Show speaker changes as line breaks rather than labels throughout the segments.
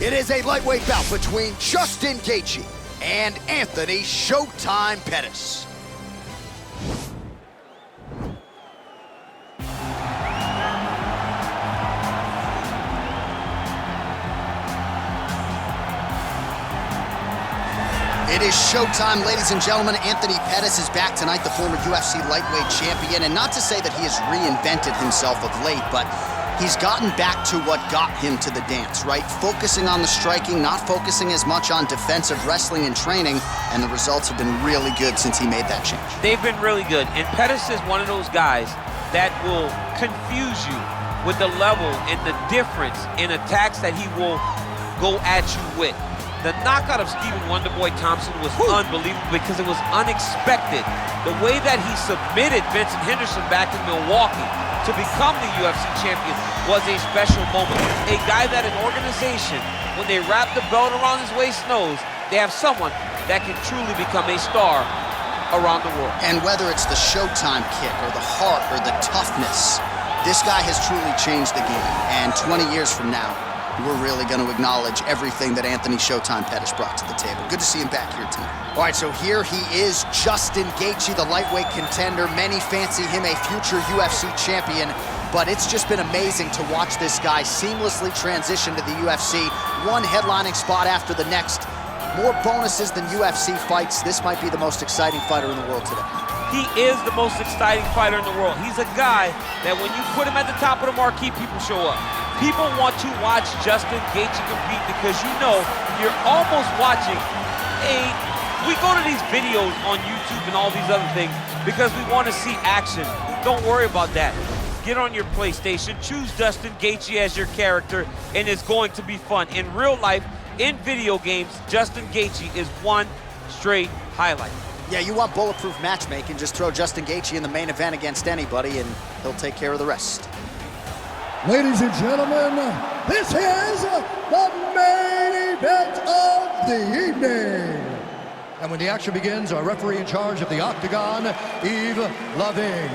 It is a lightweight bout between Justin Gaethje and Anthony Showtime Pettis. It is showtime, ladies and gentlemen. Anthony Pettis is back tonight, the former UFC lightweight champion. And not to say that he has reinvented himself of late, but he's gotten back to what got him to the dance, right? Focusing on the striking, not focusing as much on defensive wrestling and training, and the results have been really good since he made that change.
They've been really good, and Pettis is one of those guys that will confuse you with the level and the difference in attacks that he will go at you with. The knockout of Stephen Wonderboy Thompson was unbelievable because it was unexpected. The way that he submitted Vincent Henderson back in Milwaukee to become the UFC champion was a special moment. A guy that an organization, when they wrap the belt around his waist, knows they have someone that can truly become a star around the world.
And whether it's the Showtime kick or the heart or the toughness, this guy has truly changed the game. And 20 years from now, we're really going to acknowledge everything that Anthony Showtime Pettis brought to the table. Good to see him back here tonight. All right, so here he is, Justin Gaethje, the lightweight contender. Many fancy him a future UFC champion, but it's just been amazing to watch this guy seamlessly transition to the UFC. One headlining spot after the next. More bonuses than UFC fights. This might be the most exciting fighter in the world today.
He is the most exciting fighter in the world. He's a guy that when you put him at the top of the marquee, people show up. People want to watch Justin Gaethje compete because you know you're almost watching we go to these videos on YouTube and all these other things because we want to see action. Don't worry about that. Get on your PlayStation, choose Justin Gaethje as your character, and it's going to be fun. In real life, in video games, Justin Gaethje is one straight highlight.
Yeah, you want bulletproof matchmaking, just throw Justin Gaethje in the main event against anybody and he'll take care of the rest.
Ladies and gentlemen, this is the main event of the evening. And when the action begins, our referee in charge of the Octagon, Yves Loving.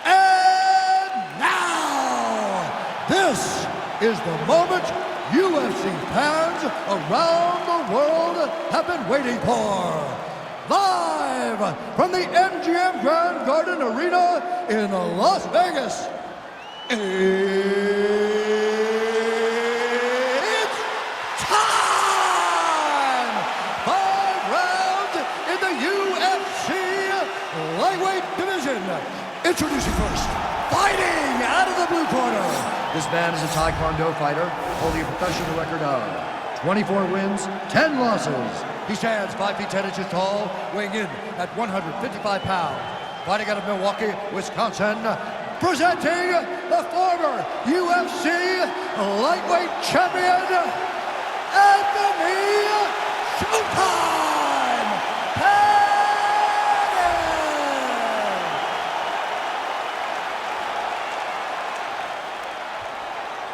And now, this is the moment UFC fans around the world have been waiting for. Live from the MGM Grand Garden Arena in Las Vegas. It's time! 5 rounds in the UFC lightweight division. Introducing first, fighting out of the blue corner. This man is a Taekwondo fighter, holding a professional record of 24 wins, 10 losses. He stands 5 feet 10 inches tall, weighing in at 155 pounds. Fighting out of Milwaukee, Wisconsin, presenting the former UFC lightweight champion, Anthony Showtime Pettis!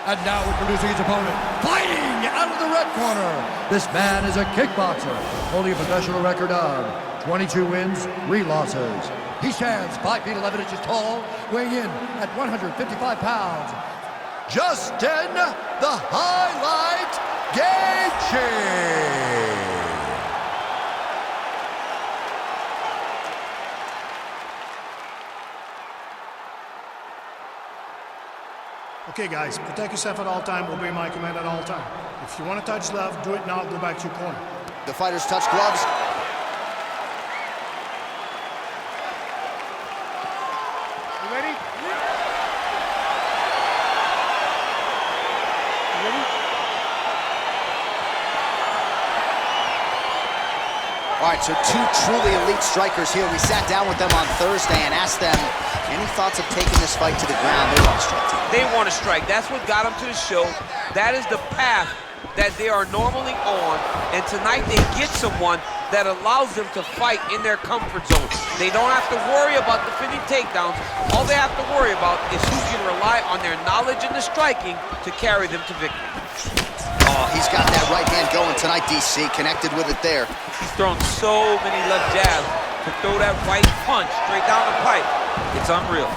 And now introducing his opponent, fighting out of the red corner. This man is a kickboxer, holding a professional record of 22 wins, 3 losses. He stands 5 feet 11 inches tall, weighing in at 155 pounds. Justin, the Highlight Gaethje.
Okay guys, protect yourself at all time, obey my command at all time. If you want to touch left, do it now, go back to your corner.
The fighters touch gloves.
You ready? You ready?
All right, so 2 truly elite strikers here. We sat down with them on Thursday and asked them any thoughts of taking this fight to the ground. They want to strike.
They want to strike. That's what got them to the show. That is the path that they are normally on, and tonight they get someone that allows them to fight in their comfort zone. They don't have to worry about defending takedowns. All they have to worry about is who can rely on their knowledge in the striking to carry them to victory.
Oh, he's got that right hand going tonight, DC. Connected with it there.
He's thrown so many left jabs to throw that right punch straight down the pipe. It's unreal.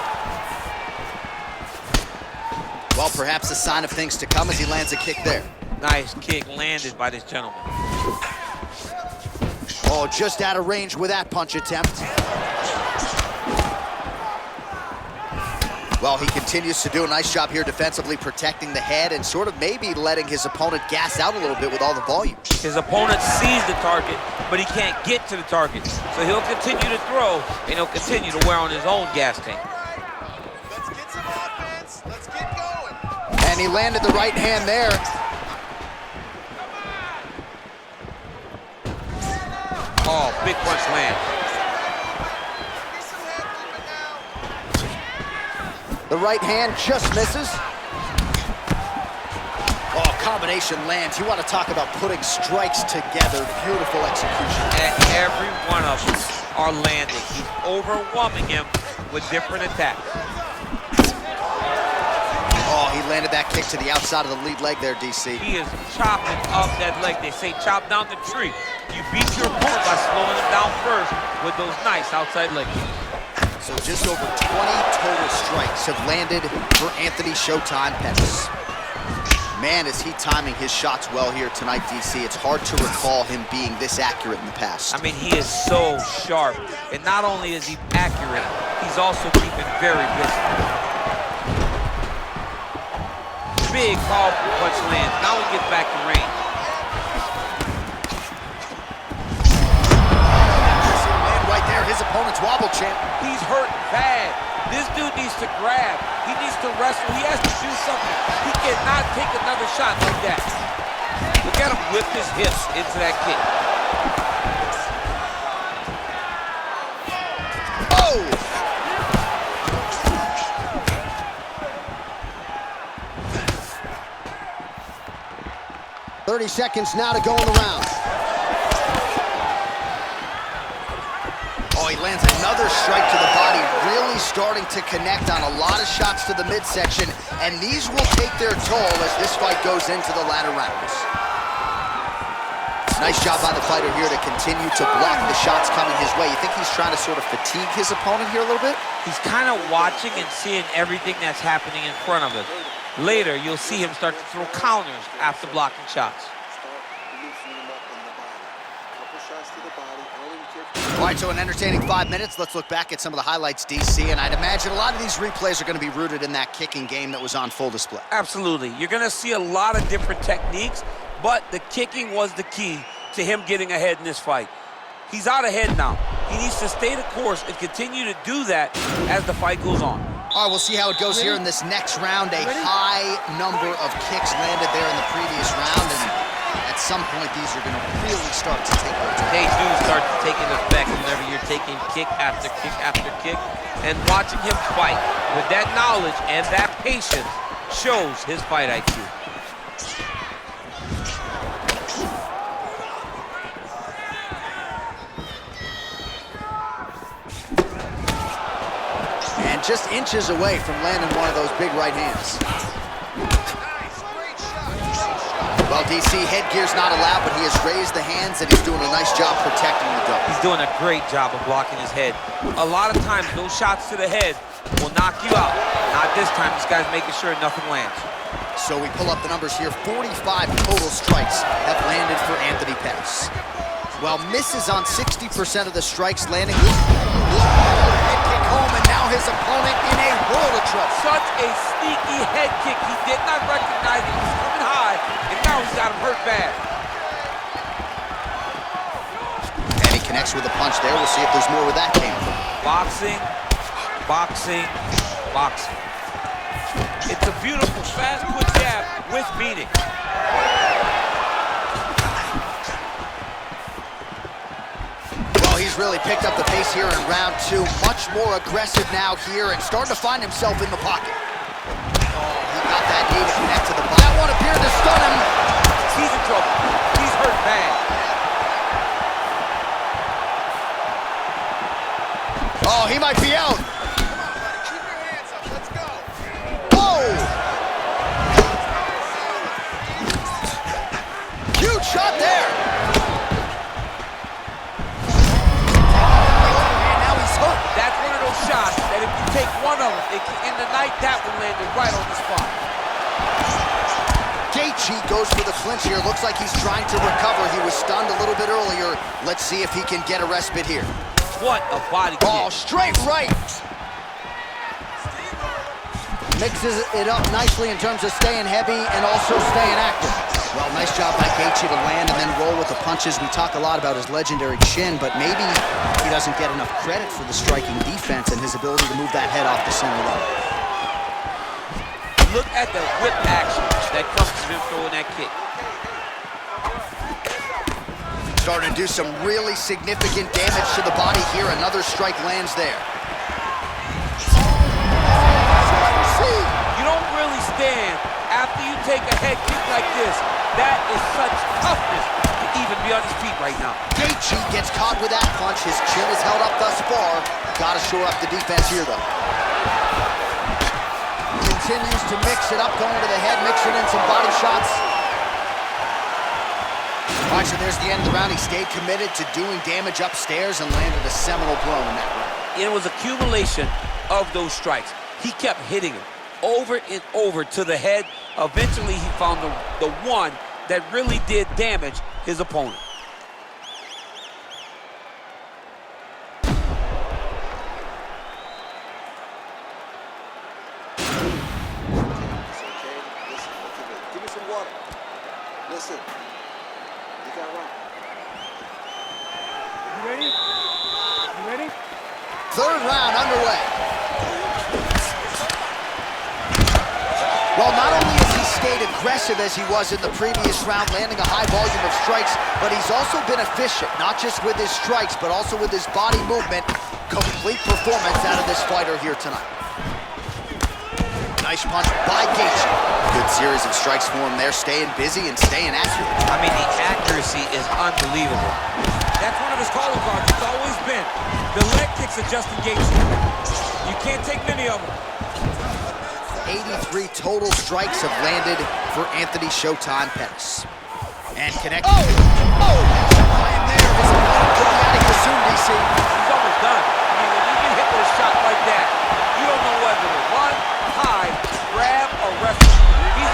Well, perhaps a sign of things to come as he lands a kick there.
Nice kick landed by this gentleman.
Oh, just out of range with that punch attempt. Well, he continues to do a nice job here defensively, protecting the head and sort of maybe letting his opponent gas out a little bit with all the volume.
His opponent sees the target, but he can't get to the target. So he'll continue to throw, and he'll continue to wear on his own gas tank.
Let's get some offense. Let's get going.
And he landed the right hand there.
Oh, big punch land.
The right hand just misses. Oh, combination lands. You want to talk about putting strikes together. Beautiful execution.
And every one of them are landing. He's overwhelming him with different attacks.
Oh, he landed that kick to the outside of the lead leg there, DC.
He is chopping up that leg. They say chop down the tree. You beat your opponent by slowing him down first with those nice outside leg kicks.
So just over 20 total strikes have landed for Anthony Showtime Pettis. Man, is he timing his shots well here tonight, DC. It's hard to recall him being this accurate in the past.
I mean, he is so sharp. And not only is he accurate, he's also keeping very busy. Big, powerful punch lands. Now he gets back to range.
Right there, his opponent's wobble champ.
He's hurt bad. This dude needs to grab. He needs to wrestle. He has to do something. He cannot take another shot like that. Look at him whip his hips into that kick.
Oh! 30 seconds now to go in the round. Oh, he lands another strike to the body, really starting to connect on a lot of shots to the midsection, and these will take their toll as this fight goes into the latter rounds. Nice job by the fighter here to continue to block the shots coming his way. You think he's trying to sort of fatigue his opponent here a little bit?
He's kind of watching and seeing everything that's happening in front of him. Later, you'll see him start to throw counters after blocking shots.
All right, so an entertaining 5 minutes. Let's look back at some of the highlights, DC, and I'd imagine a lot of these replays are going to be rooted in that kicking game that was on full display.
Absolutely. You're going to see a lot of different techniques, but the kicking was the key to him getting ahead in this fight. He's out ahead now. He needs to stay the course and continue to do that as the fight goes on.
All right, we'll see how it goes here in this next round. A high number of kicks landed there in the previous round, and at some point, these are going to really start to take over.
They do start to take an effect whenever you're taking kick after kick after kick, and watching him fight with that knowledge and that patience shows his fight IQ.
And just inches away from landing one of those big right hands. Well, DC, headgear's not allowed, but he has raised the hands, and he's doing a nice job protecting the dome.
He's doing a great job of blocking his head. A lot of times, those shots to the head will knock you out. Not this time. This guy's making sure nothing lands.
So we pull up the numbers here. 45 total strikes have landed for Anthony Pettis. While misses on 60% of the strikes landing, head kick home, and now his opponent in a world of trouble.
Such a sneaky head kick. He did not recognize it. He was coming high, and now he's got him hurt bad.
And he connects with a punch there. We'll see if there's more where that came from.
Boxing, boxing, boxing. It's a beautiful, fast, quick jab with meaning.
Well, he's really picked up the pace here in round two. Much more aggressive now here and starting to find himself in the pocket. Oh, he got that knee to connect to the body. That one appeared to stun him.
He's in trouble. He's hurt bad.
Oh, he might be out.
Keep your hands up. Let's go.
Oh! Huge shot there. And now he's hurt.
That's one of those shots that if you take one of them, in the night, that one landed right on the spot.
Gaethje Gaethje goes for the clinch here. Looks like he's trying to recover. He was stunned a little bit earlier. Let's see if he can get a respite here.
What a body kick.
Oh, straight right. Mixes it up nicely in terms of staying heavy and also staying active. Well, nice job by Gaethje to land and then roll with the punches. We talk a lot about his legendary chin, but maybe he doesn't get enough credit for the striking defense and his ability to move that head off the center level.
Look at the whip action that comes from him throwing that kick.
Starting to do some really significant damage to the body here. Another strike lands there.
You don't really stand after you take a head kick like this. That is such toughness to even be on his feet right now.
Gaethje gets caught with that punch. His chin is held up thus far. Gotta shore up the defense here, though. Continues to mix it up, going to the head, mixing in some body shots. All right, so there's the end of the round. He stayed committed to doing damage upstairs and landed a seminal blow in that round.
It was accumulation of those strikes. He kept hitting him over and over to the head. Eventually, he found the one that really did damage his opponent.
Give me some water. Listen. You got one.
You ready? You ready?
Third round underway. Well, not only has he stayed aggressive as he was in the previous round, landing a high volume of strikes, but he's also been efficient, not just with his strikes, but also with his body movement. Complete performance out of this fighter here tonight. Nice punch by Gaethje. Good series of strikes for him there, staying busy and staying accurate.
I mean, the accuracy is unbelievable.
That's one of his calling cards. It's always been. The leg kicks of Justin Gaethje. You can't take many of them.
83 total strikes have landed for Anthony Showtime Pettis. And connect. Oh! Ryan there was a pretty out of here soon, DC.
He's almost done. I mean, when you get hit with a shot like that, you don't know whether to run, hide, grab, or wrestle. He's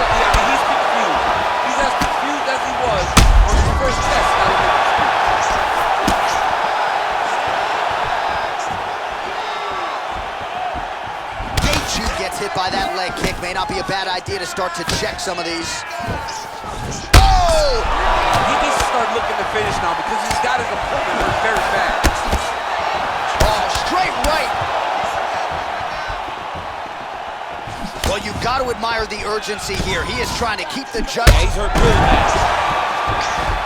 confused. He's as confused as he was on his first test out of the
Hit by that leg kick. May not be a bad idea to start to check some of these. Oh!
He needs to start looking to finish now because he's got his opponent hurt very bad.
Oh, straight right. Well, you've got to admire the urgency here. He is trying to keep the judge.
Yeah, he's hurt really bad.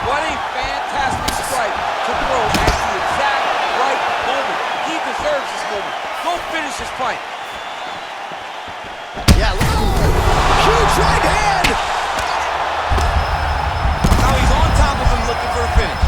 What a fantastic strike to throw at the exact right moment. He deserves this moment. Go finish his fight.
Yeah, look. Huge right hand!
Now he's on top of him looking for a finish.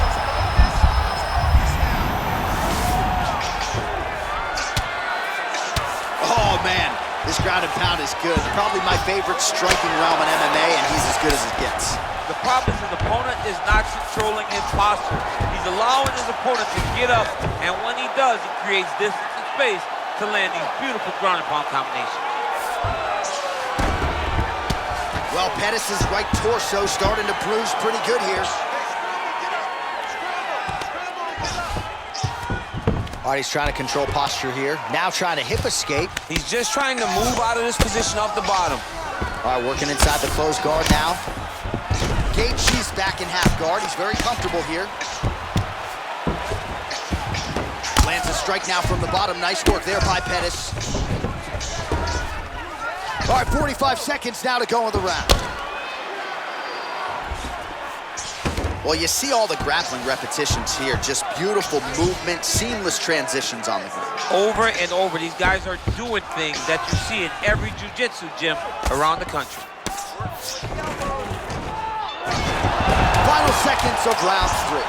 Oh, man. This ground and pound is good. Probably my favorite striking realm in MMA, and he's as good as it gets.
The problem is his opponent is not controlling his posture. He's allowing his opponent to get up, and when he does, he creates distance and space to land these beautiful ground and pound combinations.
Well, Pettis' right torso starting to bruise pretty good here. All right, he's trying to control posture here. Now trying to hip escape.
He's just trying to move out of this position off the bottom.
All right, working inside the closed guard now. Gaethje's back in half guard. He's very comfortable here. Lands a strike now from the bottom. Nice work there by Pettis. All right, 45 seconds now to go in the round. Well, you see all the grappling repetitions here. Just beautiful movement, seamless transitions on the ground.
Over and over, these guys are doing things that you see in every jiu-jitsu gym around the country.
Final seconds of round 3.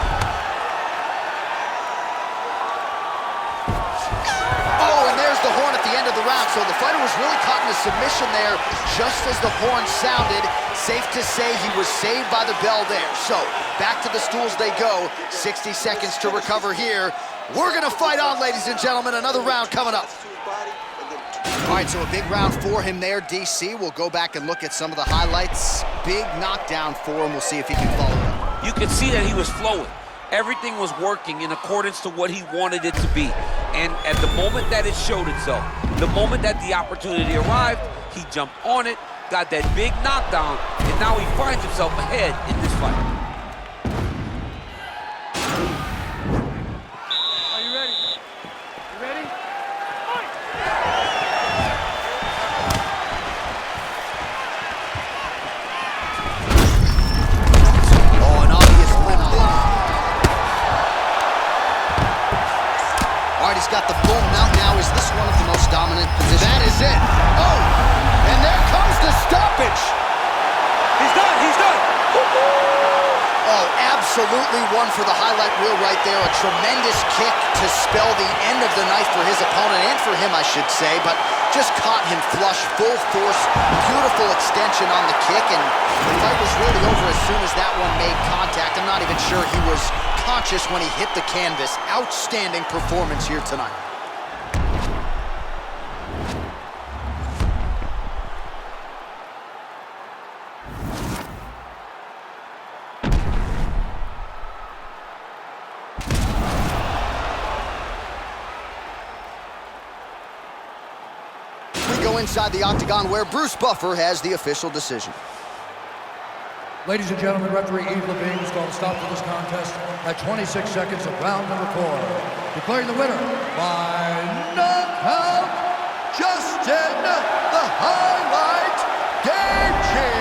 Oh, and there's the horn at the end of the round. So the fighter was really caught in a submission there just as the horn sounded. Safe to say he was saved by the bell there. So back to the stools they go. 60 seconds to recover here. We're gonna fight on, ladies and gentlemen. Another round coming up. All right, so a big round for him there, DC. We'll go back and look at some of the highlights. Big knockdown for him. We'll see if he can follow up.
You could see that he was flowing. Everything was working in accordance to what he wanted it to be. And at the moment that it showed itself, the moment that the opportunity arrived, he jumped on it, got that big knockdown, and now he finds himself ahead in this fight.
Are you ready? You ready? Fight!
Oh, an obvious limp there. All right, he's got the full mount now. Is this one of the most dominant positions? That is it. Oh, and there comes the stoppage.
He's done. He's done.
Oh, absolutely one for the highlight reel right there. A tremendous kick to spell the end of the night for his opponent, and for him, I should say, but just caught him flush, full force, beautiful extension on the kick, and the fight was really over as soon as that one made contact. I'm not even sure he was conscious when he hit the canvas. Outstanding performance here tonight. Inside the octagon where Bruce Buffer has the official decision.
Ladies and gentlemen, referee Yves Levine is going to stop for this contest at 26 seconds of round number 4. Declaring the winner by knockout, Justin the Highlight Gaethje.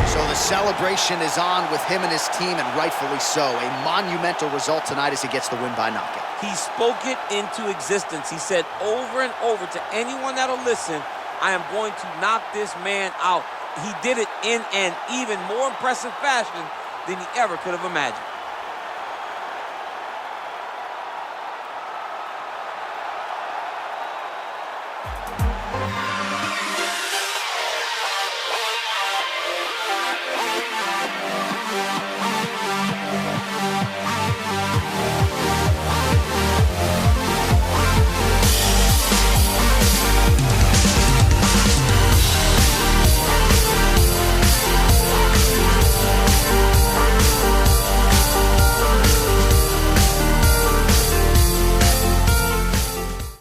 So the celebration is on with him and his team, and rightfully so. A monumental result tonight as he gets the win by knockout.
He spoke it into existence. He said over and over to anyone that'll listen, I am going to knock this man out. He did it in an even more impressive fashion than he ever could have imagined.